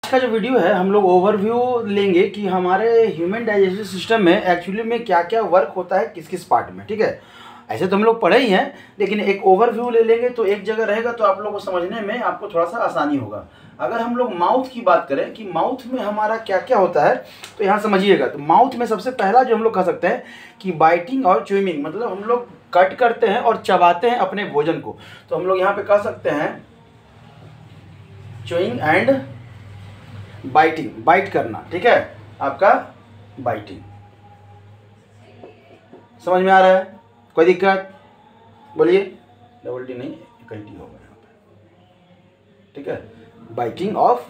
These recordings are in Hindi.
आज का जो वीडियो है हम लोग ओवरव्यू लेंगे कि हमारे ह्यूमन डाइजेस्टिव सिस्टम में एक्चुअली में क्या क्या वर्क होता है किस किस पार्ट में। ठीक है, ऐसे तो हम लोग पढ़े ही हैं, लेकिन एक ओवरव्यू ले लेंगे तो एक जगह रहेगा तो आप लोगों को समझने में आपको थोड़ा सा आसानी होगा। अगर हम लोग माउथ की बात करें कि माउथ में हमारा क्या क्या होता है तो यहाँ समझिएगा। तो माउथ में सबसे पहला जो हम लोग कह सकते हैं कि बाइटिंग और च्यूइंग, मतलब हम लोग कट करते हैं और चबाते हैं अपने भोजन को। तो हम लोग यहाँ पे कह सकते हैं च्यूइंग एंड बाइटिंग, बाइट करना। ठीक है, आपका बाइटिंग समझ में आ रहा है? कोई दिक्कत? बोलिए। डबल टी नहीं, कहीं टी होगा यहाँ पे। ठीक है, बाइटिंग ऑफ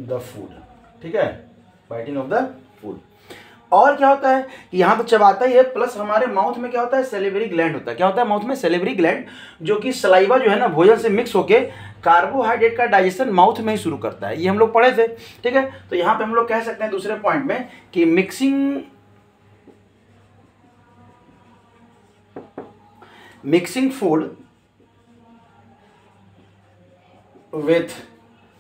द फूड। ठीक है, बाइटिंग ऑफ द फूड। और क्या होता है कि यहाँ तो चबाता ही है, प्लस हमारे माउथ में क्या होता है, सेलिवरी ग्लैंड होता है। क्या होता है माउथ में? सेलिवरी ग्लैंड, जो कि सलाइवा जो है ना भोजन से मिक्स होके कार्बोहाइड्रेट का डाइजेशन माउथ में ही शुरू करता है। ये हम लोग पढ़े थे। ठीक है, तो यहाँ पे हम लोग कह सकते हैं दूसरे पॉइंट में कि मिक्सिंग फूड विथ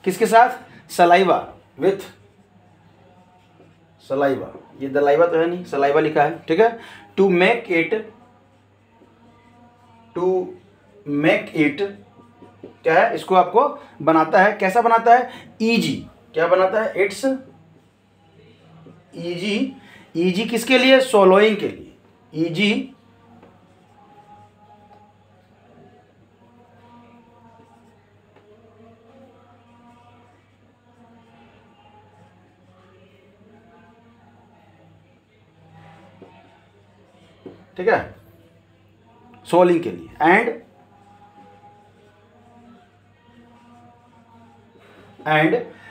किसके साथ? Saliva, with saliva. ये दलाइवा तो है नहीं, सलाइवा लिखा है। ठीक है, टू मेक इट क्या है, इसको आपको बनाता है। कैसा बनाता है? इजी। क्या बनाता है? It's easy. इजी किसके लिए? सोलोइंग के लिए। इजी ठीक है, सोलिंग के लिए। एंड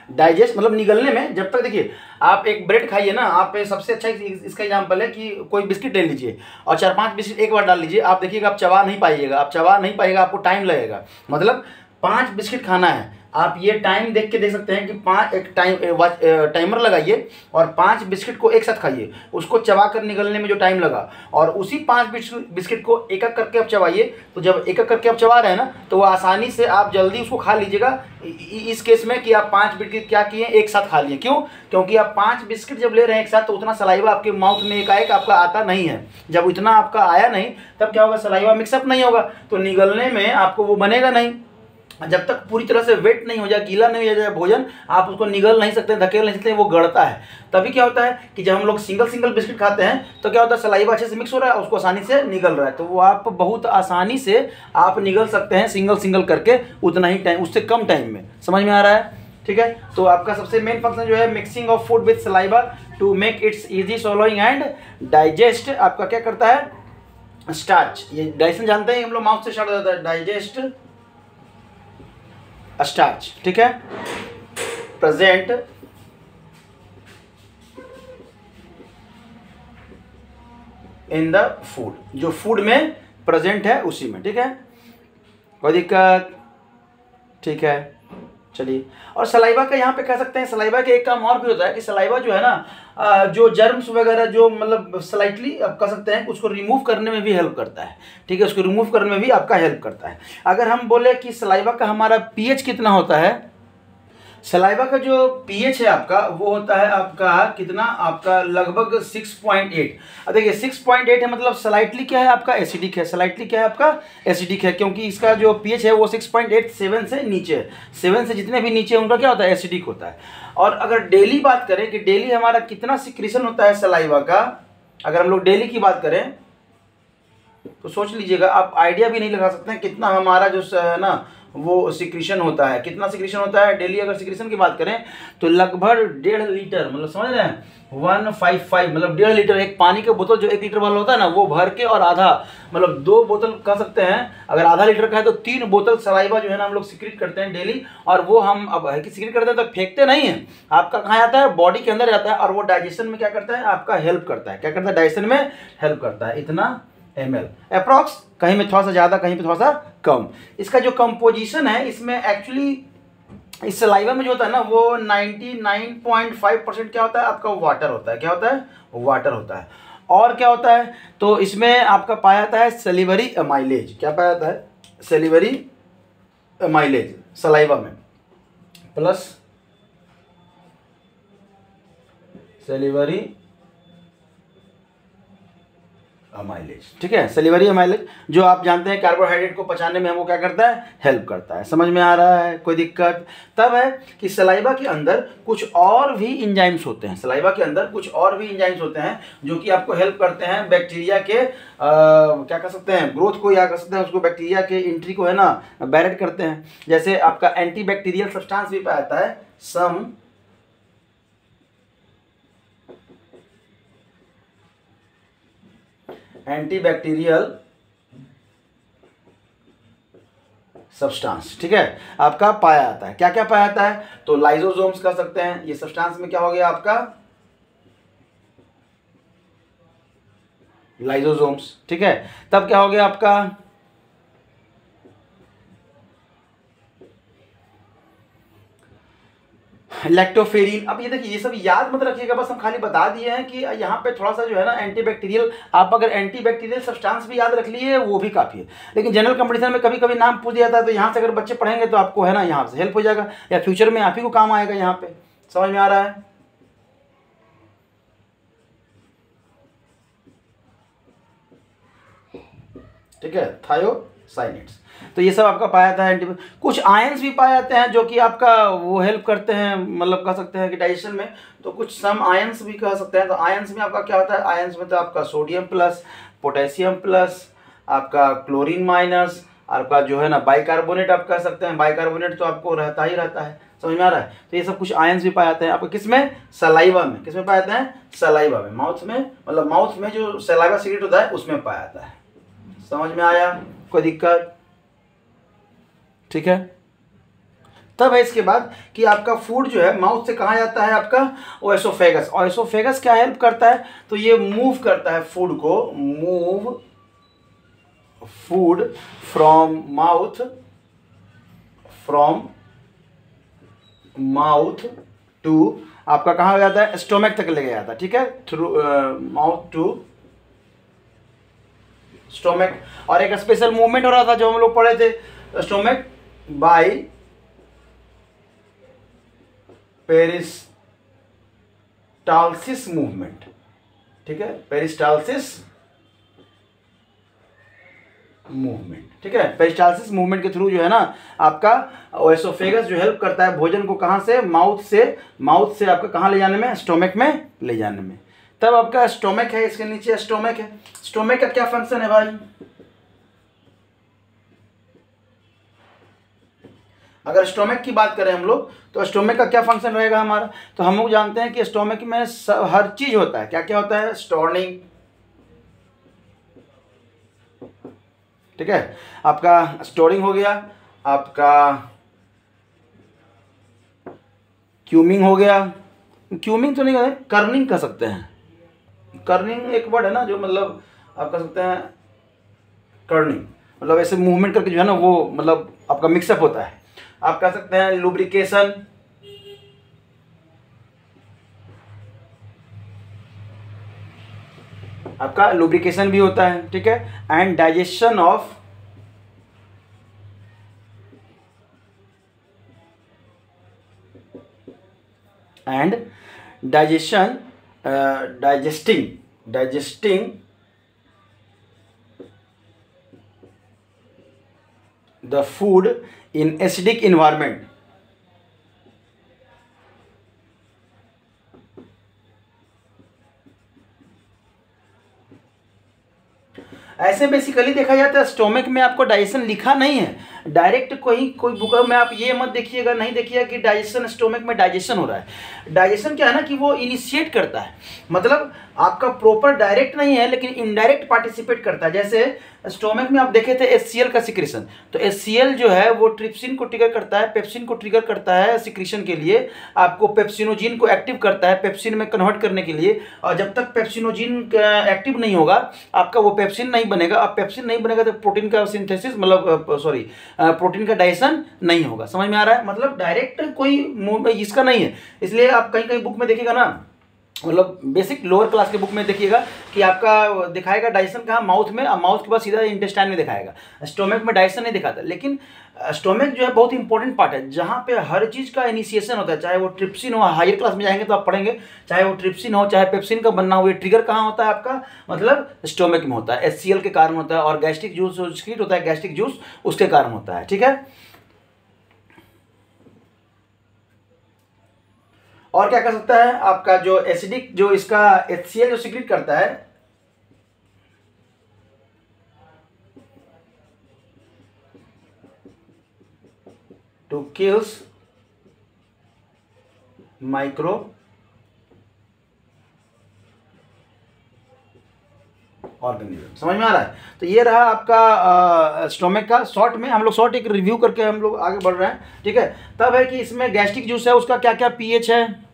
डाइजेस्ट मतलब निगलने में। जब तक देखिए आप एक ब्रेड खाइए ना, आप सबसे अच्छा इसका एग्जांपल है कि कोई बिस्किट ले लीजिए और 4-5 बिस्किट एक बार डाल लीजिए, आप देखिएगा आप चबा नहीं पाइएगा। आपको टाइम लगेगा। मतलब 5 बिस्किट खाना है, आप ये टाइम देख के देख सकते हैं कि एक टाइमर लगाइए और 5 बिस्किट को एक साथ खाइए। उसको चबा कर निगलने में जो टाइम लगा, और उसी 5 बिस्किट को एक एक करके आप चबाइए। तो जब एक एक करके आप चबा रहे हैं ना, तो वो आसानी से आप जल्दी उसको खा लीजिएगा। इस केस में कि आप 5 बिस्किट क्या किए, एक साथ खा लिए। क्यों? क्योंकि आप 5 बिस्किट जब ले रहे हैं एक साथ, तो उतना सलाइवा आपके माउथ में एकाएक आपका आता नहीं है। जब इतना आपका आया नहीं, तब क्या होगा, सलाइवा मिक्सअप नहीं होगा, तो निगलने में आपको वो बनेगा नहीं। जब तक पूरी तरह से वेट नहीं हो जाए, गीला नहीं हो जाए भोजन, आप उसको निगल नहीं सकते, धकेल नहीं सकते, वो गड़ता है। तभी क्या होता है कि जब हम लोग सिंगल बिस्किट खाते हैं तो क्या होता है, सलाइवा अच्छे से मिक्स हो रहा है, उसको आसानी से निगल रहा है। तो वो आप बहुत आसानी से आप निगल सकते हैं सिंगल करके, उतना ही टाइम, उससे कम टाइम में। समझ में आ रहा है? ठीक है, तो आपका सबसे मेन फंक्शन जो है mixing of food with saliva to make its easy swallowing and digest. आपका क्या करता है? स्टार्च। ये डाइजेशन जानते हैं हम लोग, माउथ से स्टार्ट हो जाता है, डाइजेस्ट स्टार्च। ठीक है, प्रेजेंट इन द फूड, जो फूड में प्रेजेंट है उसी में। ठीक है, कोई दिक्कत? ठीक है, चलिए। और सलाइवा का यहाँ पे कह सकते हैं, सलाइवा के एक काम और भी होता है कि सलाइवा जो है ना, जो जर्म्स वगैरह जो मतलब स्लाइटली आप कह सकते हैं उसको रिमूव करने में भी हेल्प करता है। ठीक है, उसको रिमूव करने में भी आपका हेल्प करता है। अगर हम बोले कि सलाइवा का हमारा पीएच कितना होता है, सलाइवा का जो पीएच है आपका वो होता है आपका कितना, आपका लगभग 6.8। अब देखिए 6.8 है, मतलब स्लाइटली क्या है आपका, एसिडिक है। स्लाइटली क्या है आपका, एसिडिक है, क्योंकि इसका जो पीएच है वो 6.8, 7 से नीचे है। 7 से जितने भी नीचे उनका क्या होता है, एसिडिक होता है। और अगर डेली बात करें कि डेली हमारा कितना सिक्रीशन होता है सलाइवा का, अगर हम लोग डेली की बात करें तो सोच लीजिएगा, आप आइडिया भी नहीं लगा सकते हैं कितना हमारा जो है ना वो सिक्रीशन होता है। कितना सिक्रीशन होता है डेली? अगर सिक्रीशन की बात करें तो लगभग 1.5 लीटर, मतलब समझ रहे हैं, 155, मतलब 1.5 लीटर। एक पानी का बोतल जो 1 लीटर वाला होता है ना, वो भर के और आधा, मतलब 2 बोतल कह सकते हैं। अगर आधा लीटर का है तो 3 बोतल सलाइवा जो है ना हम लोग सिक्रीट करते हैं डेली। और वो हम अब सिक्रीट करते हैं तो फेंकते नहीं है, आपका कहाँ जाता है, बॉडी के अंदर जाता है। और वो डाइजेशन में क्या करता है, आपका हेल्प करता है। क्या करता है? डाइजेशन में हेल्प करता है। इतना ml अप्रॉक्स, कहीं में थोड़ा सा ज़्यादा, कहीं पे थोड़ा सा कम। इसका जो कंपोजिशन है इसमें एक्चुअली इस सलाइवा में जो होता है ना वो 99.5% क्या होता है आपका, वाटर होता है। क्या होता है? वाटर होता है। और क्या होता है, तो इसमें आपका पाया जाता है सेलिवरी अमाइलेज। क्या पाया जाता है? Salivary amylase. सलाइवा में, प्लस सेलिवरी अमाइलेज। ठीक है, सेलिवरी अमाइलेज जो आप जानते हैं कार्बोहाइड्रेट को पचाने में हमको क्या करता है, हेल्प करता है। समझ में आ रहा है, कोई दिक्कत? तब है कि सलाइवा के अंदर कुछ और भी इंजाइम्स होते हैं, सलाइवा के अंदर कुछ और भी इंजाइम्स होते हैं जो कि आपको हेल्प करते हैं बैक्टीरिया के क्या कर सकते हैं, ग्रोथ को, या कर सकते हैं उसको, बैक्टीरिया के एंट्री को है ना बैरिकेड करते हैं। जैसे आपका एंटी बैक्टीरियल सब्सटेंस भी पाया जाता है, सम एंटीबैक्टीरियल सब्सटेंस। ठीक है, आपका पाया जाता है। क्या क्या पाया जाता है? तो लाइसोसोम्स कर सकते हैं, ये सब्सटेंस में क्या हो गया आपका, लाइसोसोम्स। ठीक है, तब क्या हो गया आपका, लैक्टोफेरिन। अब ये देखिए, ये सब याद मत रखिएगा, बस हम खाली बता दिए हैं कि यहाँ पे थोड़ा सा जो है ना एंटीबैक्टीरियल, आप अगर एंटीबैक्टीरियल सब्सटेंस भी याद रख लिए वो भी काफ़ी है। लेकिन जनरल कंपटीशन में कभी कभी नाम पूछ दिया जाता है, तो यहाँ से अगर बच्चे पढ़ेंगे तो आपको है ना यहाँ से हेल्प हो जाएगा, या फ्यूचर में आप ही को काम आएगा यहाँ पे। समझ में आ रहा है? ठीक है, थायोसाइनेट्स। तो ये सब आपका पाया जाता है। कुछ आयंस भी पाए जाते हैं जो कि आपका वो हेल्प करते हैं, मतलब कह सकते हैं कि डाइजेशन में। तो कुछ सम आयंस भी कह सकते हैं। तो आयंस में आपका क्या होता है, आयंस में तो आपका सोडियम प्लस, पोटेशियम प्लस, आपका क्लोरीन माइनस, आपका जो है ना बाइकार्बोनेट आप कह सकते हैं। बाइकार्बोनेट तो आपको रहता ही रहता है। समझ में आ रहा है? तो ये सब कुछ आयंस भी पाए जाते हैं आपको किसमें, सलाइवा में। किसमें पाए जाते हैं? सलाइवा में, माउथ में, मतलब माउथ में जो सलाइवा सीक्रेट होता है उसमें पाया जाता है। समझ में आया, कोई दिक्कत? ठीक है, तब है इसके बाद कि आपका फूड जो है माउथ से कहाँ जाता है, आपका ओएसोफेगस। ओएसोफेगस क्या हेल्प करता है, तो ये मूव करता है फूड को, move food from mouth to, आपका कहाँ हो जाता है, स्टोमक तक ले गया जाता है। ठीक है, थ्रू माउथ टू स्टोमक। और एक स्पेशल मूवमेंट हो रहा था जो हम लोग पढ़े थे, स्टोमक बाय पेरिस्टालसिस मूवमेंट। ठीक है, पेरिस्टालसिस मूवमेंट। ठीक है, पेरिस्टालसिस मूवमेंट के थ्रू जो है ना आपका ओएसोफेगस जो हेल्प करता है भोजन को कहाँ से, माउथ से आपका कहाँ ले जाने में, स्टोमक में ले जाने में। तब आपका स्टोमक है, इसके नीचे स्टोमक है। स्टोमक का क्या फंक्शन है भाई? अगर स्टोमक की बात करें हम लोग, तो स्टोमक का क्या फंक्शन रहेगा हमारा? तो हम लोग जानते हैं कि स्टोमक में हर चीज होता है। क्या क्या होता है? स्टोर्निंग। ठीक है, आपका स्टोरिंग हो गया, आपका क्यूमिंग हो गया। क्यूमिंग तो नहीं कहते, कर्निंग कह सकते हैं। कर्निंग एक वर्ड है ना जो मतलब आप कह सकते हैं कर्निंग, मतलब ऐसे मूवमेंट करके जो है ना वो मतलब आपका मिक्सअप होता है। आप कह सकते हैं लुब्रिकेशन, आपका लुब्रिकेशन भी होता है। ठीक है, and digestion of digesting the food in acidic environment। ऐसे बेसिकली देखा जाता है स्टोमक में आपको डाइजेशन लिखा नहीं है डायरेक्ट, कोई बुक में आप ये मत देखिएगा, नहीं देखिएगा कि डाइजेशन, स्टोमक में डाइजेशन हो रहा है। डाइजेशन क्या है ना कि वो इनिशिएट करता है, मतलब आपका प्रॉपर डायरेक्ट नहीं है लेकिन इनडायरेक्ट पार्टिसिपेट करता है। जैसे स्टोमक में आप देखे थे HCl का सिक्रेशन, तो HCl जो है वो ट्रिप्सिन को ट्रिगर करता है, पेप्सिन को ट्रिगर करता है सिक्रेशन के लिए, आपको पेप्सिनोजिन को एक्टिव करता है पेप्सिन में कन्वर्ट करने के लिए। और जब तक पेप्सिनोजिन एक्टिव नहीं होगा आपका वो पेप्सिन नहीं बनेगा। अब पेप्सिन नहीं बनेगा तो प्रोटीन का सिंथेसिस, मतलब प्रोटीन का डाइजेशन नहीं होगा। समझ में आ रहा है? मतलब डायरेक्ट कोई इसका नहीं है। इसलिए आप कहीं कहीं बुक में देखिएगा ना मतलब बेसिक लोअर क्लास के बुक में देखिएगा कि आपका दिखाएगा डाइजेशन कहाँ, माउथ में, और माउथ के बाद सीधा इंटेस्टाइन में दिखाएगा, स्टोमक में डाइजेशन नहीं दिखाता। लेकिन स्टोमक जो है बहुत इंपॉर्टेंट पार्ट है, जहाँ पे हर चीज़ का इनिशिएशन होता है, चाहे वो ट्रिप्सिन हो, हायर क्लास में जाएंगे तो आप पढ़ेंगे, चाहे वो ट्रिप्सिन हो चाहे पेप्सिन का बनना हो, ये ट्रिगर कहाँ होता है आपका, मतलब स्टोमक में होता है, HCl के कारण होता है, और गैस्ट्रिक जूस जो सिक्रीट होता है, गैस्ट्रिक जूस उसके कारण होता है, ठीक है। और क्या कर सकता है आपका जो एसिडिक, जो इसका HCl जो सिक्रीट करता है, टू किल्स माइक्रो ऑर्गेनिज्म। समझ में आ रहा है? तो ये रहा आपका स्टोमक का शॉर्ट में, हम लोग शॉर्ट एक रिव्यू करके हम लोग आगे बढ़ रहे हैं, ठीक है। तब है कि इसमें गैस्ट्रिक जूस है, उसका क्या क्या पीएच है।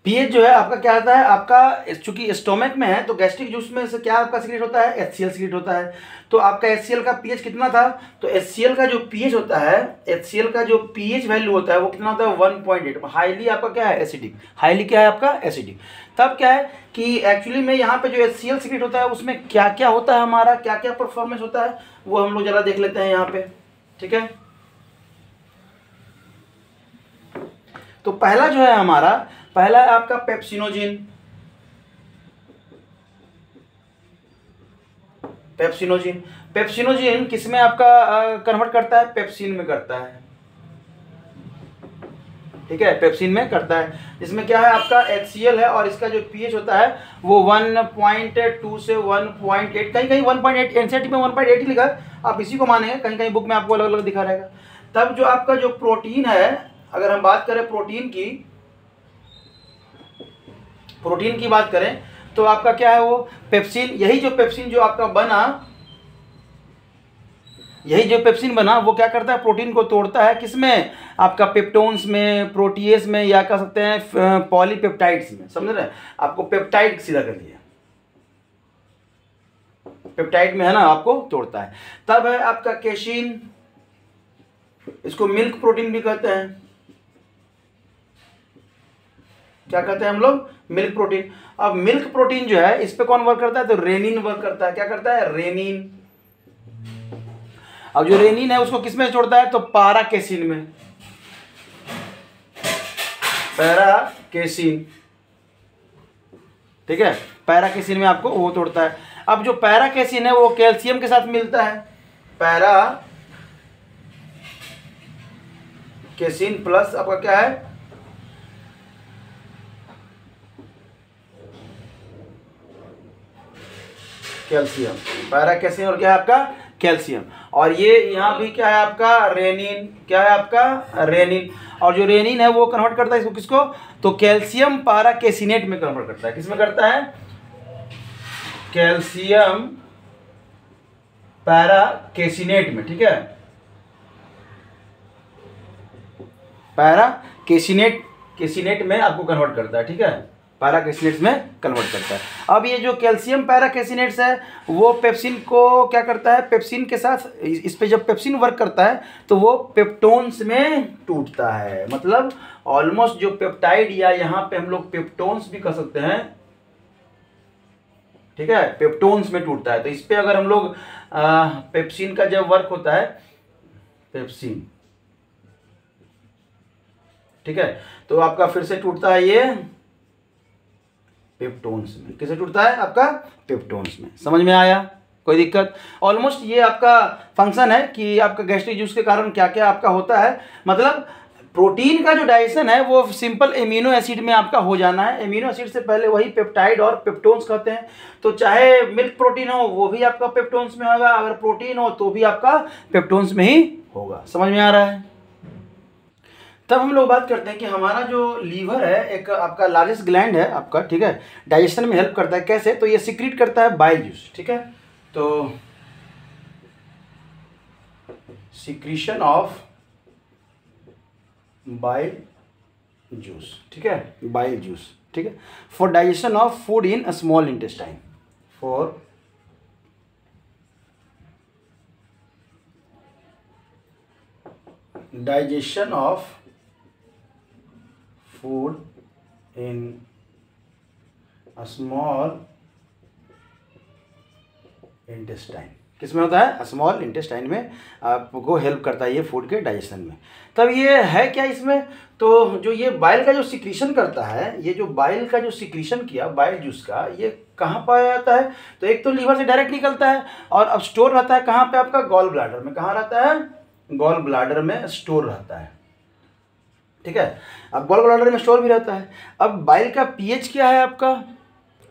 पीएच जो है आपका क्या आता है, आपका चूंकि स्टोमक में है तो गैस्ट्रिक जूस में से क्या आपका सीक्रेट होता है, HCl सीक्रेट होता है। तो आपका HCl का पीएच कितना था, तो HCl का जो पीएच होता है, HCl का जो पीएच वैल्यू होता है वो कितना होता है 1.8। हाईली आपका क्या है, एसिडिक, हाईली क्या है आपका एसिडिक। तब क्या है कि एक्चुअली में यहाँ पे जो HCl सीक्रेट होता है उसमें क्या क्या होता है, हमारा क्या क्या परफॉर्मेंस होता है, वो हम लोग जरा देख लेते हैं यहाँ पे, ठीक है। तो पहला जो है हमारा, पहला है आपका पेप्सिनोजिन। पेप्सिनोजिन, पेप्सिनोजिन किसमें आपका कन्वर्ट करता है, पेप्सिन में करता है, ठीक है, पेप्सिन में करता है। इसमें क्या है आपका HCl है, और इसका जो पीएच होता है वो 1.2 से 1.8, कहीं कहीं 1.8, एनसीईआरटी में 1.8 ही लिखा है, आप इसी को मानेंगे, कहीं कहीं बुक में आपको अलग अलग दिखा रहेगा। तब जो आपका जो प्रोटीन है, अगर हम बात करें प्रोटीन की बात करें तो आपका क्या है वो पेप्सिन। यही जो पेप्सिन जो आपका बना, यही जो पेप्सिन बना वो क्या करता है, प्रोटीन को तोड़ता है, किसमें, आपका पेप्टोन्स में, प्रोटीएस में, या कह सकते हैं पॉलीपेप्टाइड्स में। समझ रहे हैं, आपको पेप्टाइड सीधा कर दिया, पेप्टाइड में है ना, आपको तोड़ता है। तब है आपका केशिन, इसको मिल्क प्रोटीन भी कहते हैं, क्या कहते हैं हम लोग, मिल्क प्रोटीन। अब मिल्क प्रोटीन जो है इस पे कौन वर्क करता है, तो रेनिन वर्क करता है, क्या करता है, रेनिन। अब जो रेनिन है उसको किस में छोड़ता है, तो पाराकेसिन में, पैराकेसिन, ठीक है, पैराकेसिन में आपको वो तोड़ता है। अब जो पैराकेसिन है वो कैल्शियम के साथ मिलता है, पैराकेसिन प्लस आपका क्या है, कैल्शियम, पैराकेसिन और क्या है आपका कैल्शियम। और ये यहाँ भी क्या है आपका रेनिन, क्या है आपका रेनिन। और जो रेनिन है वो कन्वर्ट करता है इसको किसको, तो कैल्शियम पैराकेसिनेट में कन्वर्ट करता है, किसमें करता है, कैल्शियम पैराकेसिनेट में, ठीक है, केसिनेट में आपको कन्वर्ट करता है, ठीक है, पैराकेसिनेट्स में कन्वर्ट करता है। अब ये जो कैल्शियम पैराकेसिनेट्स है वो पेप्सिन को क्या करता है, पेप्सिन के साथ इस पे जब पेप्सिन वर्क करता है तो वो पेप्टोन्स में टूटता है, मतलब ऑलमोस्ट जो पेप्टाइड, या यहाँ पे हम लोग पेप्टोन्स भी कह सकते हैं, ठीक है, पेप्टोन्स में टूटता है। तो इस पे अगर हम लोग पेप्सिन का जब वर्क होता है, पेप्सिन, ठीक है, तो आपका फिर से टूटता है ये पेप्टोन्स में, किसे टूटता है आपका पेप्टोन्स में। समझ में आया, कोई दिक्कत। ऑलमोस्ट ये आपका फंक्शन है कि आपका गैस्ट्रिक जूस के कारण क्या क्या आपका होता है, मतलब प्रोटीन का जो डाइजेशन है वो सिंपल एमिनो एसिड में आपका हो जाना है। एमिनो एसिड से पहले वही पेप्टाइड और पेप्टोन्स कहते हैं। तो चाहे मिल्क प्रोटीन हो वो भी आपका पेप्टोन्स में होगा, अगर प्रोटीन हो तो भी आपका पेप्टोन्स में ही होगा। समझ में आ रहा है। तब हम लोग बात करते हैं कि हमारा जो लीवर है एक आपका लार्जेस्ट ग्लैंड है आपका, ठीक है, डाइजेशन में हेल्प करता है। कैसे, तो ये सिक्रीट करता है बाइल जूस, ठीक है, तो सिक्रीशन ऑफ बाइल जूस, ठीक है, बाइल जूस, ठीक है, for digestion of food in small intestine, for digestion of food in small intestine किसमें होता है? स्मॉल इंटेस्टाइन में आपको हेल्प करता है ये फूड के डाइजेशन में। तब ये है क्या इसमें? तो जो ये बाइल का जो सिक्रीशन करता है, ये जो बाइल का जो सिक्रीशन किया बाइल जूस का, ये कहाँ पाया जाता है? तो एक तो लीवर से डायरेक्ट निकलता है और अब स्टोर रहता है कहाँ पे? आपका गॉल ब्लैडर में। कहाँ रहता है? गॉल ब्लैडर में स्टोर रहता है, ठीक है। अब गॉल ब्लैडर में स्टोर भी रहता है। अब बाइल का पीएच क्या है आपका?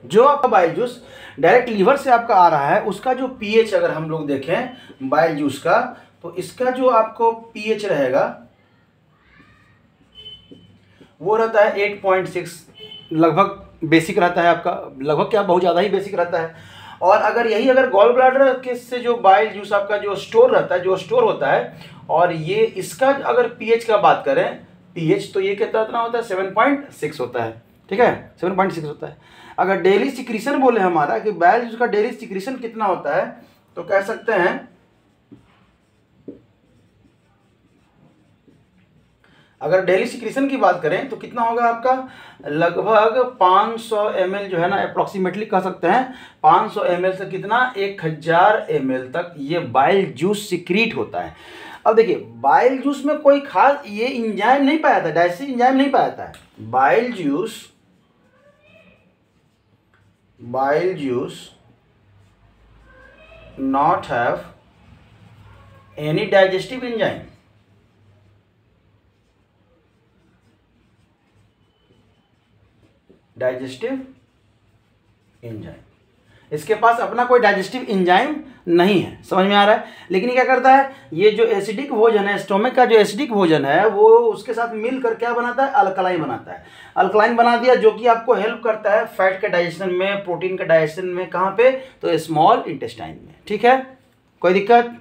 जो आपका बाइल जूस डायरेक्ट लीवर से आपका आ रहा है, उसका जो पीएच अगर हम लोग देखें बाइल जूस का, तो इसका जो आपको पीएच रहेगा वो रहता है 8.6, लगभग बेसिक रहता है आपका, लगभग क्या बहुत ज़्यादा ही बेसिक रहता है। और अगर यही अगर गॉल ब्लैडर के से जो बाइल जूस आपका जो स्टोर रहता है, जो स्टोर होता है, और ये इसका अगर पीएच का बात करें, पीएच तो ये कितना होता है? 7.6 होता है, ठीक है, 7.6 होता है। अगर डेली सिक्रीशन बोले हमारा कि बाइल जूस का डेली सिक्रीशन कितना होता है, तो कह सकते हैं अगर डेली सिक्रीशन की बात करें तो कितना होगा आपका? लगभग 500 ml जो है ना, अप्रोक्सीमेटली कह सकते हैं 500 ml से कितना 1000 ml तक ये बाइल जूस सिक्रीट होता है। अब देखिए बाइल जूस में कोई खास ये इंजाइम नहीं पाया था, डाइजेस्टिव इंजाइम नहीं पाया था। Bile juice not have any digestive enzyme. Digestive enzyme, इसके पास अपना कोई डाइजेस्टिव एंजाइम नहीं है, समझ में आ रहा है। लेकिन ये क्या करता है? ये जो एसिडिक भोजन है, स्टोमक का जो एसिडिक भोजन है, वो उसके साथ मिलकर क्या बनाता है? अल्कलाइन बनाता है। अल्कलाइन बना दिया, जो कि आपको हेल्प करता है फैट के डाइजेशन में, प्रोटीन के डाइजेशन में। कहाँ पे? तो स्मॉल इंटेस्टाइन में, ठीक है। कोई दिक्कत?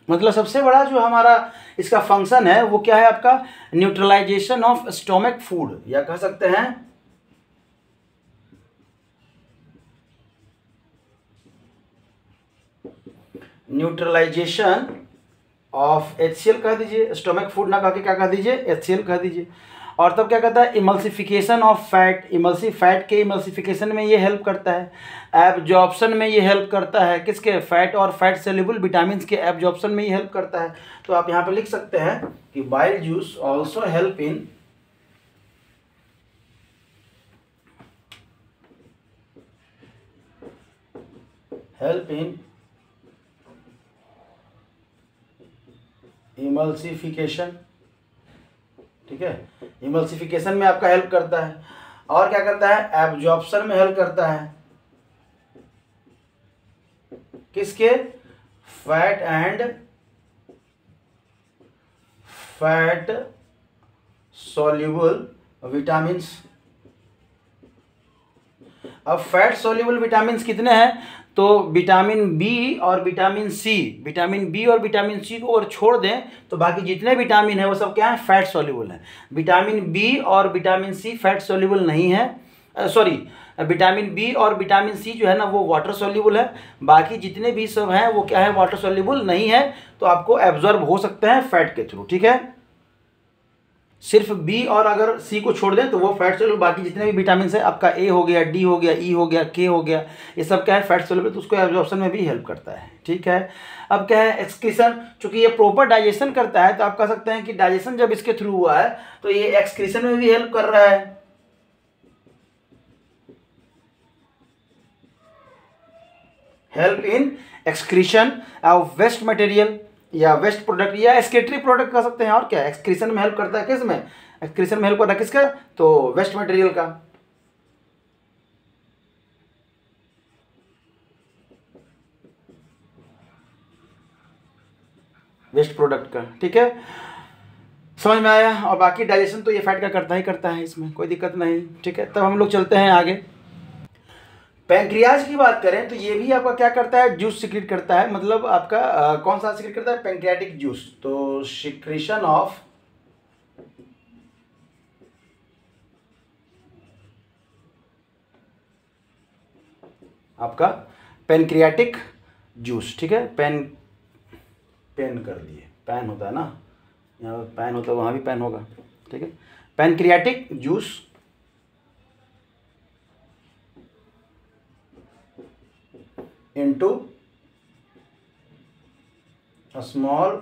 मतलब सबसे बड़ा जो हमारा इसका फंक्शन है वो क्या है आपका? न्यूट्रलाइजेशन ऑफ स्टोमक फूड, या कह सकते हैं न्यूट्रलाइजेशन ऑफ HCl कह दीजिए, स्टोमक फूड ना कह के क्या कह दीजिए? HCl कह दीजिए। और तब क्या कहता है? इमल्सिफिकेशन ऑफ फैट, फैट के इमल्सिफिकेशन में ये हेल्प करता है। एब्जॉर्प्शन में ये हेल्प करता है, किसके? फैट और फैट सेल्युबल विटामिन के एब्जॉर्प्शन में ये हेल्प करता है। तो आप यहाँ पे लिख सकते हैं कि bile juice also help in emulsification, ठीक है। इमल्सिफिकेशन में आपका हेल्प करता है। और क्या करता है? एब्जॉर्प्शन में हेल्प करता है, किसके? Fat and fat soluble vitamins. अब फैट सॉल्युबल विटामिन्स कितने हैं? तो विटामिन बी और विटामिन सी, को अगर छोड़ दें तो बाकी जितने विटामिन है वो सब क्या है? फैट सॉल्युबल है। विटामिन बी और विटामिन सी फैट सॉल्युबल नहीं है, सॉरी, विटामिन बी और विटामिन सी जो है ना वो वाटर सॉल्युबल है। बाकी जितने भी सब हैं वो क्या है? वाटर सॉल्युबल नहीं है। तो आपको एब्जॉर्ब हो सकते हैं फैट के थ्रू, ठीक है। सिर्फ बी और अगर सी को छोड़ दें तो वो फैट सॉल्युबल, बाकी जितने भी विटामिन है आपका ए हो गया, डी हो गया, ई हो गया, के हो गया, ये सब क्या है? फैट सॉल्युबल, तो उसको एब्जॉर्प्शन में भी हेल्प करता है, ठीक है। अब क्या है? एक्सक्रीशन, चूंकि ये प्रॉपर डाइजेशन करता है तो आप कह सकते हैं कि डाइजेशन जब इसके थ्रू हुआ है तो ये एक्सक्रीशन में भी हेल्प कर रहा है। Help in excretion of waste material या वेस्ट प्रोडक्ट या एक्सक्रीटरी प्रोडक्ट कह सकते हैं। और क्या? एक्सक्रीशन में हेल्प करता है, किस में? एक्सक्रीशन में हेल्प करता है किसका? तो वेस्ट मटेरियल का, वेस्ट प्रोडक्ट का, ठीक है। समझ में आया? और बाकी डाइजेशन तो ये फैट का करता ही करता है, इसमें कोई दिक्कत नहीं, ठीक है। तब हम लोग चलते हैं आगे। पैंक्रियाज की बात करें तो ये भी आपका क्या करता है? जूस सिक्रीट करता है। मतलब आपका कौन सा सिक्रीट करता है? Pancreatic juice. तो सिक्रीशन ऑफ आपका पैंक्रियाटिक जूस, ठीक है। पेन कर दिए, पैन होता है ना, यहाँ पर पैन होता है, वहाँ भी पैन होगा, ठीक है। Pancreatic juice into small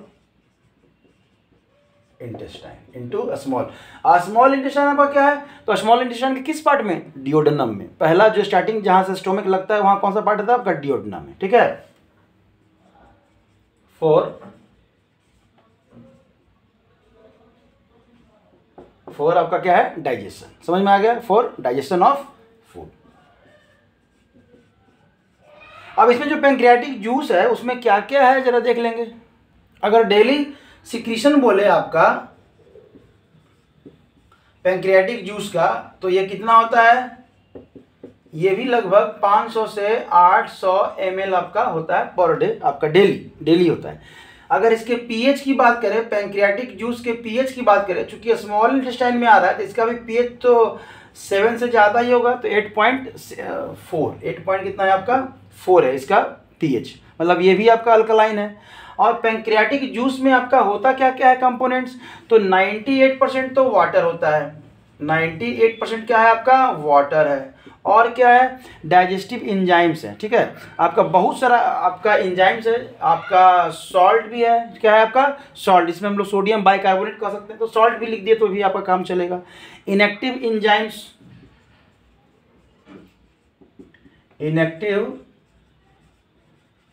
intestine into small intestine आपका क्या है? तो स्मॉल इंटेस्टाइन के किस पार्ट में? डिओडेनम में। पहला जो स्टार्टिंग जहां से स्टोमक लगता है वहां कौन सा पार्ट होता है आपका? डिओडेनम में। ठीक है। 4 आपका क्या है? डाइजेशन। समझ में आ गया? 4 डाइजेशन ऑफ फूड। अब इसमें जो पैंक्रियाटिक जूस है उसमें क्या क्या है जरा देख लेंगे। अगर डेली सिक्रीशन बोले आपका पैंक्रियाटिक जूस का, तो ये कितना होता है? ये भी लगभग 500 से 800 ml आपका होता है पर डे, आपका डेली होता है। अगर इसके पीएच की बात करें, पैंक्रियाटिक जूस के पीएच की बात करें, चूंकि स्मॉल इंटेस्टाइन में आ रहा है तो इसका भी पीएच तो 7 से ज़्यादा ही होगा, तो 8.4 8 पॉइंट कितना है आपका? 4 है इसका पीएच, मतलब ये भी आपका अल्कलाइन है। और पैंक्रियाटिक जूस में आपका होता क्या क्या है कंपोनेंट्स? तो 98% तो वाटर होता है, 98% क्या है आपका? वाटर है। और क्या है? डाइजेस्टिव एंजाइम्स है। ठीक है, आपका बहुत सारा आपका एंजाइम्स है, आपका सॉल्ट भी है। क्या है आपका? सॉल्ट, इसमें हम लोग सोडियम बाइकार्बोनेट कह सकते हैं, तो सॉल्ट भी लिख दिए तो भी आपका काम चलेगा। इनएक्टिव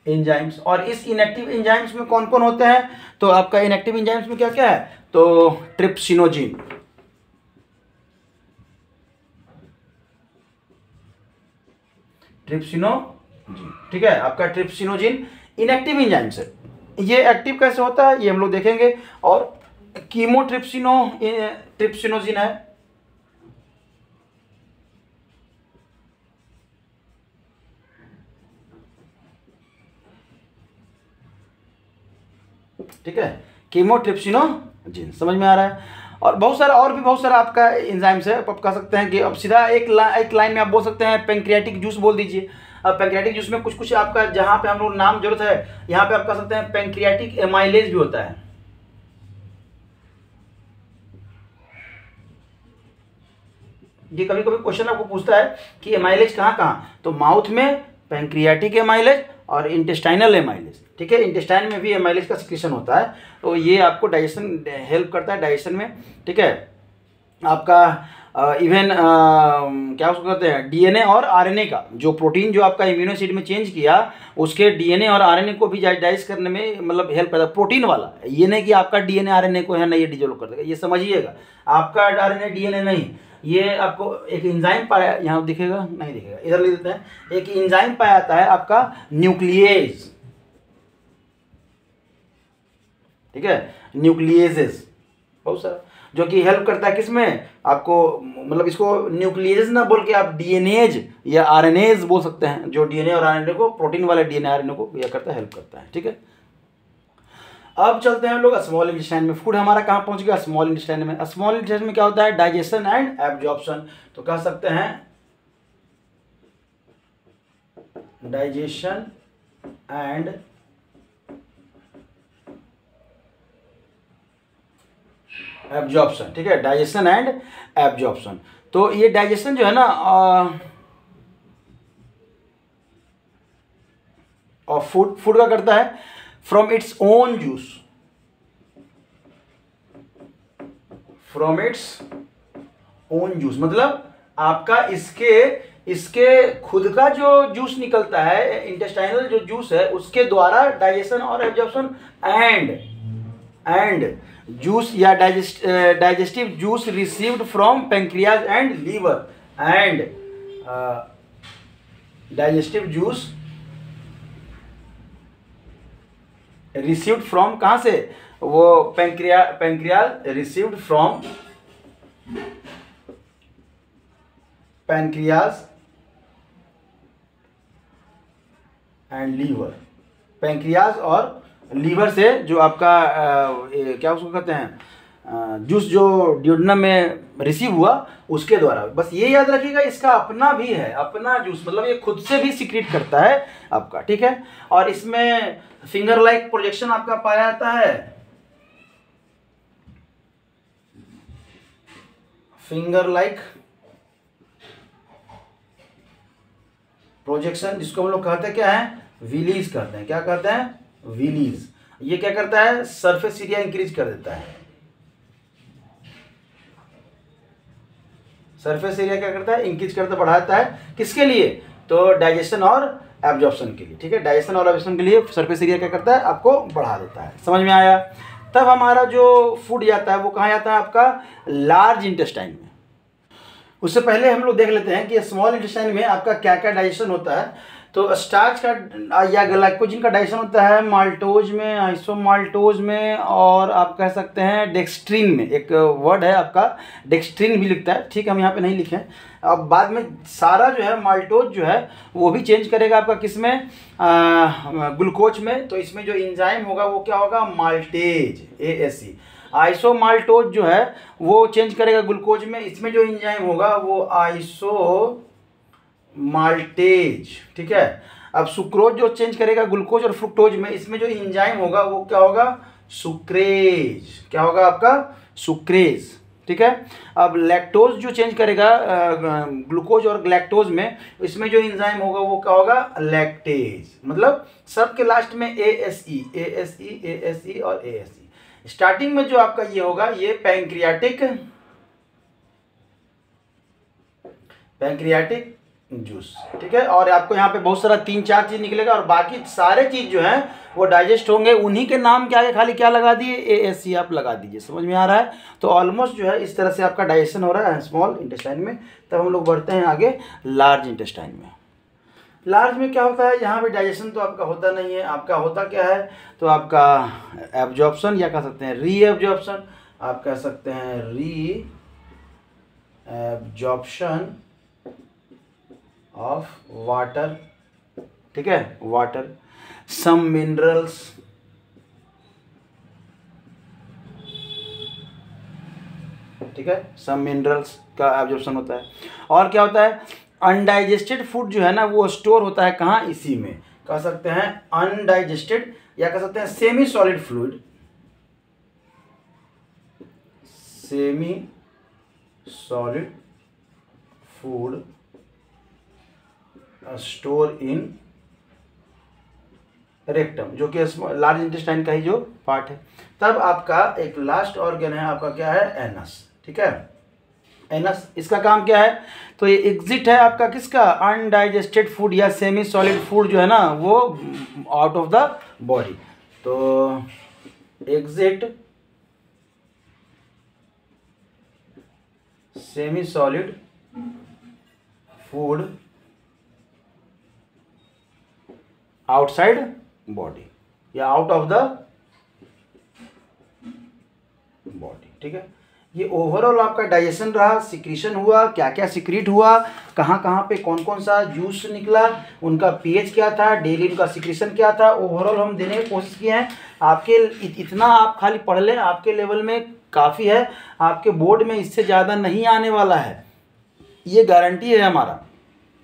एंजाइम्स, और इस इनएक्टिव एंजाइम्स में कौन कौन होते हैं? तो आपका इनएक्टिव एंजाइम्स में क्या क्या है? तो ट्रिप्सिनोजिन, ठीक है, आपका ट्रिप्सिनोजिन इनएक्टिव एंजाइम्स है। ये एक्टिव कैसे होता है ये हम लोग देखेंगे। और ट्रिप्सिनोजिन है, ठीक है, कीमोट्रिप्सिनोजिन। समझ में आ रहा है? और बहुत सारा और भी बहुत सारा आपका एंजाइम्स है। आप कह सकते हैं कि अब सीधा एक लाइन में आप बोल सकते हैं पैंक्रियाटिक जूस बोल दीजिए। अब पैंक्रियाटिक जूस में कुछ कुछ आपका जहाँ पे हम लोग नाम जरूरत है, यहाँ पे आप कह सकते हैं पैंक्रियाटिक एमाइलेज भी होता है। ये कभी कभी क्वेश्चन आपको पूछता है कि एमाइलेज कहाँ कहाँ, तो माउथ में पैंक्रियाटिक एमाइलेज और इंटेस्टाइनल एमाइलेज। ठीक है, इंटेस्टाइन में भी एमाइलेज का सिक्रीशन होता है, तो ये आपको डाइजेशन हेल्प करता है डाइजेशन में। ठीक है, आपका इवन क्या उसको कहते हैं, डीएनए और आरएनए का जो प्रोटीन जो आपका इम्यूनो एसिड में चेंज किया, उसके डीएनए और आरएनए को भी डाइजेस्ट करने में मतलब हेल्प करता है, प्रोटीन वाला। ये नहीं कि आपका डीएनए आरएनए को है ना ये डिजोल्व कर देगा, ये समझिएगा। आपका आरएनए डीएनए नहीं, ये आपको एक एंजाइम पाया, यहाँ दिखेगा नहीं दिखेगा, इधर ले देते हैं। एक एंजाइम पाया जाता है आपका न्यूक्लियेज, ठीक है, न्यूक्लियेजेस बहुत सारा, जो कि हेल्प करता है किसमें आपको, मतलब इसको न्यूक्लियेज ना बोल के आप डीएनएज या आरएनएज बोल सकते हैं, जो डीएनए और आरएनए को, प्रोटीन वाले डीएनए आरएनए को यह करता है, हेल्प करता है। ठीक है, अब चलते हैं हम लोग स्मॉल इंटेस्टाइन में। फूड हमारा कहाँ पहुंच गया? स्मॉल इंटेस्टाइन में। स्मॉल इंटेस्टाइन में क्या होता है? Digestion and absorption. तो कह सकते हैं डाइजेशन एंड एब्जॉर्प्शन। ठीक है, डाइजेशन एंड एब्जॉर्प्शन। तो ये डाइजेशन जो है ना और फूड का करता है from its own juice, from its own juice, मतलब आपका इसके खुद का जो जूस निकलता है, इंटेस्टाइनल जो जूस है, उसके द्वारा डाइजेशन और एब्जॉर्प्शन एंड जूस या digestive juice received from pancreas and liver, and digestive juice received from, कहाँ से? वो pancreas received from pancreas and liver. Pancreas और लीवर से जो आपका क्या उसको कहते हैं जूस जो ड्यूडेनम में रिसीव हुआ उसके द्वारा। बस ये याद रखिएगा, इसका अपना भी है, अपना जूस, मतलब ये खुद से भी सीक्रेट करता है आपका। ठीक है, और इसमें फिंगर लाइक प्रोजेक्शन आपका पाया जाता है, फिंगर लाइक प्रोजेक्शन, जिसको हम लोग कहते हैं क्या है? विलीज करते हैं। क्या करते हैं? विलीज। ये क्या करता है? सरफेस एरिया इंक्रीज कर देता है। सरफेस एरिया क्या करता है? इंक्रीज करता, बढ़ाता है। किसके लिए? तो डाइजेशन और एब्जॉर्प्शन के लिए। ठीक है, डाइजेशन और एब्जॉर्प्शन के लिए सरफेस एरिया क्या करता है? आपको बढ़ा देता है। समझ में आया? तब हमारा जो फूड जाता है वो कहाँ जाता है? आपका लार्ज इंटेस्टाइन में। उससे पहले हम लोग देख लेते हैं कि स्मॉल इंटेस्टाइन में आपका क्या क्या डाइजेशन होता है। तो स्टार्च का या ग्लाइकोजन का डाइजेशन होता है माल्टोज में, आइसोमाल्टोज में, और आप कह सकते हैं डेक्सट्रीन में। एक वर्ड है आपका डेक्सट्रीन भी लिखता है, ठीक है, हम यहाँ पे नहीं लिखे। अब बाद में सारा जो है माल्टोज जो है वो भी चेंज करेगा आपका किस में? ग्लूकोज में। तो इसमें जो एंजाइम होगा वो क्या होगा? Maltase, ASE। आइसोमाल्टोज जो है वो चेंज करेगा ग्लूकोज में। इसमें जो एंजाइम होगा वो आइसो माल्टेज। ठीक है। अब सुक्रोज जो चेंज करेगा ग्लूकोज और फ्रुक्टोज में। इसमें जो एंजाइम होगा वो क्या होगा? सुक्रेज। क्या होगा आपका? सुक्रेज। ठीक है। अब लैक्टोज जो चेंज करेगा ग्लूकोज और लैक्टोज में, इसमें जो एंजाइम होगा वो क्या होगा? लैक्टेज। मतलब सबके लास्ट में ASE, ASE, ASE और ASE। स्टार्टिंग में जो आपका ये होगा ये पैंक्रियाटिक जूस। ठीक है। और आपको यहाँ पे बहुत सारा 3-4 चीज निकलेगा और बाकी सारे चीज जो हैं वो डाइजेस्ट होंगे। उन्हीं के नाम के आगे खाली क्या लगा दिए? ASE आप लगा दीजिए। समझ में आ रहा है? तो ऑलमोस्ट जो है इस तरह से आपका डाइजेशन हो रहा है स्मॉल इंटेस्टाइन में। तब हम लोग बढ़ते हैं आगे लार्ज इंटेस्टाइन में। लार्ज में क्या होता है? यहाँ पे डाइजेशन तो आपका होता नहीं है। आपका होता क्या है? तो आपका एब्जॉर्प्शन, या कह सकते हैं री एब्जॉर्प्शन, आप कह सकते हैं री एब्जॉर्प्शन ऑफ वाटर। ठीक है, वाटर, सम मिनरल्स, ठीक है, सम मिनरल्स का एब्जॉर्प्शन होता है। और क्या होता है? अनडाइजेस्टेड फूड जो है ना वो स्टोर होता है कहाँ? इसी में। कह सकते हैं अनडाइजेस्टेड, या कह सकते हैं semi solid fluid, semi solid food store in rectum, जो कि लार्ज इंटेस्टाइन का ही जो पार्ट है। तब आपका एक लास्ट ऑर्गन है आपका, क्या है? एनस। ठीक है, एनस। इसका काम क्या है? तो ये एग्जिट है आपका किसका? अनडाइजेस्टेड फूड या सेमी सॉलिड फूड जो है ना वो आउट ऑफ द बॉडी। तो exit semi solid food outside body या आउट ऑफ द बॉडी। ठीक है। ये ओवरऑल आपका डाइजेशन रहा, सिक्रीशन हुआ, क्या क्या सिक्रीट हुआ, कहाँ कहाँ पे कौन कौन सा जूस निकला, उनका पीएच क्या था, डेली उनका सिक्रीशन क्या था, ओवरऑल हम देने की कोशिश किए हैं। आपके इतना आप खाली पढ़ लें, आपके लेवल में काफ़ी है। आपके बोर्ड में इससे ज़्यादा नहीं आने वाला है, ये गारंटी है हमारा।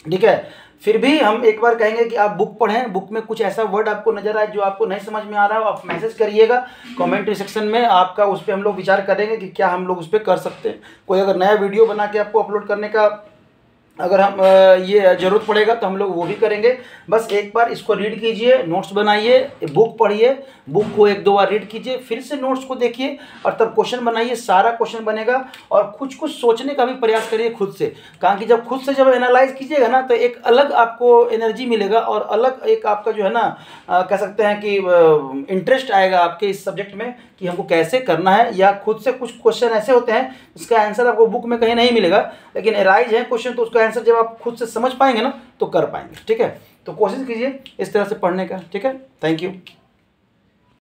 ठीक है। फिर भी हम एक बार कहेंगे कि आप बुक पढ़ें। बुक में कुछ ऐसा वर्ड आपको नजर आए जो आपको नहीं समझ में आ रहा हो, आप मैसेज करिएगा कमेंट सेक्शन में। आपका उस पर हम लोग विचार करेंगे कि क्या हम लोग उस पर कर सकते हैं। कोई अगर नया वीडियो बना के आपको अपलोड करने का अगर हम ये ज़रूरत पड़ेगा तो हम लोग वो भी करेंगे। बस एक बार इसको रीड कीजिए, नोट्स बनाइए, बुक पढ़िए, बुक को 1-2 बार रीड कीजिए, फिर से नोट्स को देखिए और तब क्वेश्चन बनाइए। सारा क्वेश्चन बनेगा और कुछ सोचने का भी प्रयास करिए खुद से। कहा कि जब खुद से जब एनालाइज कीजिएगा ना तो एक अलग आपको एनर्जी मिलेगा और अलग एक आपका जो है ना कह सकते हैं कि इंटरेस्ट आएगा आपके इस सब्जेक्ट में कि हमको कैसे करना है। या खुद से कुछ क्वेश्चन ऐसे होते हैं जिसका आंसर आपको बुक में कहीं नहीं मिलेगा, लेकिन एराइज है क्वेश्चन तो उसका आंसर जब आप खुद से समझ पाएंगे ना तो कर पाएंगे। ठीक है। तो कोशिश कीजिए इस तरह से पढ़ने का। ठीक है। Thank you.